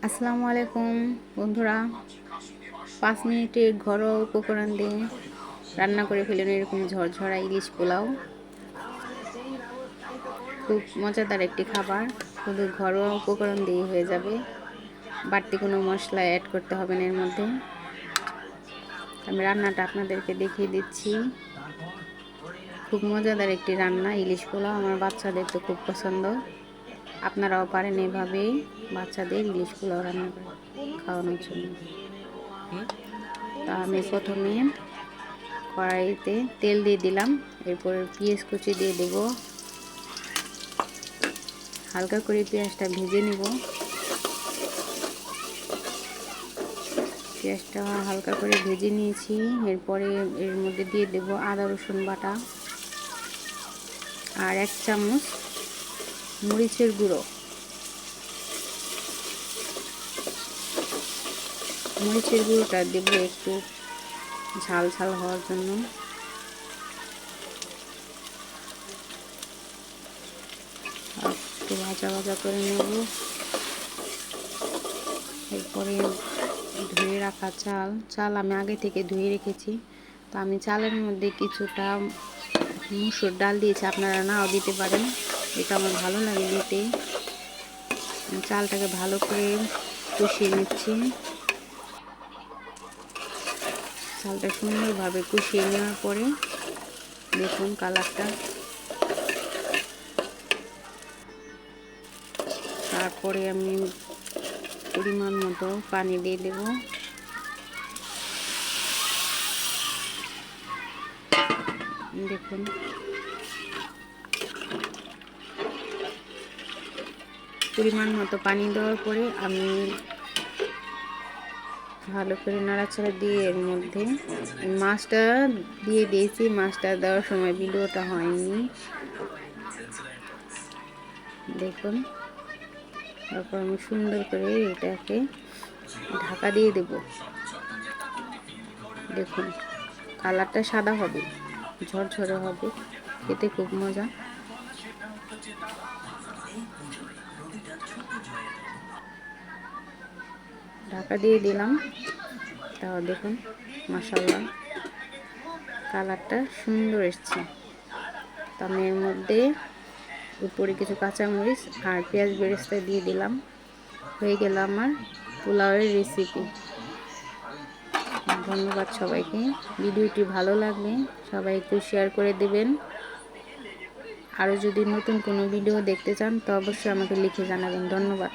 আসসালামু আলাইকুম বন্ধুরা, 5 মিনিটের ঘরোয়া উপকরণ দিয়ে রান্না করে ফেলুন এরকম ঝরঝরা ইলিশ পোলাও। খুব মজাদার একটি খাবার, শুধু ঘরোয়া উপকরণ দিয়ে হয়ে যাবে, বাড়তি কোনো মশলা অ্যাড করতে হবে না এর মধ্যে। আমি রান্নাটা আপনাদেরকে দেখিয়ে দিচ্ছি। খুব মজাদার একটি রান্না ইলিশ পোলাও, আমার বাচ্চাদের তো খুব পছন্দ। আপনারাও পারেন এভাবেই বাচ্চাদের ইলিশ পোলাও রান্না করে খাওয়ানোর জন্য। তা আমি প্রথমে কড়াইতে তেল দিয়ে দিলাম, এরপর পেঁয়াজ কুচি দিয়ে দেব। হালকা করে পেঁয়াজটা ভেজে নিব। পেঁয়াজটা হালকা করে ভেজে নিয়েছি, এরপরে এর মধ্যে দিয়ে দেব আদা রসুন বাটা আর 1 চামচ মরিচের গুঁড়ো। মরিচের গুঁড়োটা দেব একটু ঝাল ঝাল হওয়ার জন্য। একটু ভাজা ভাজা করে নেব। এরপরে ধুয়ে রাখা চাল আমি আগে থেকে ধুয়ে রেখেছি। তো আমি চালের মধ্যে কিছুটা মুসুর ডাল দিয়েছি, আপনারা নাও দিতে পারেন, এটা আমার ভালো লাগে দিতে। চালটাকে ভালো করে কষিয়ে নিচ্ছি। চালটা সুন্দরভাবে কষিয়ে নেওয়ার পরে দেখুন কালারটা। তারপরে আমি পরিমাণ মতো পানি দিয়ে দেব। দেখুন পরিমাণ মতো পানি দেওয়ার পরে আমি ভালো করে নাড়াচাড়া দিয়ে এর মধ্যে মাছটা দিয়ে দিয়েছি। মাছটা দেওয়ার সময় ভিডিওটা হয়নি, দেখুন। তারপর আমি সুন্দর করে এটাকে ঢাকা দিয়ে দেব। দেখুন কালারটা সাদা হবে, ঝরঝরে হবে, খেতে খুব মজা। ঢাকা দিয়ে দিলাম। তাও দেখুন মাশাআল্লাহ কালারটা সুন্দর এসছে। তো আমি এর মধ্যে উপরে কিছু কাঁচামরিচ আর পেঁয়াজ বেরেস্তা দিয়ে দিলাম। হয়ে গেল আমার পোলাওয়ের রেসিপি। ধন্যবাদ সবাইকে। ভিডিওটি ভালো লাগলে সবাই একটু শেয়ার করে দেবেন। আরও যদি নতুন কোনো ভিডিও দেখতে চান তো অবশ্যই আমাকে লিখে জানাবেন। ধন্যবাদ।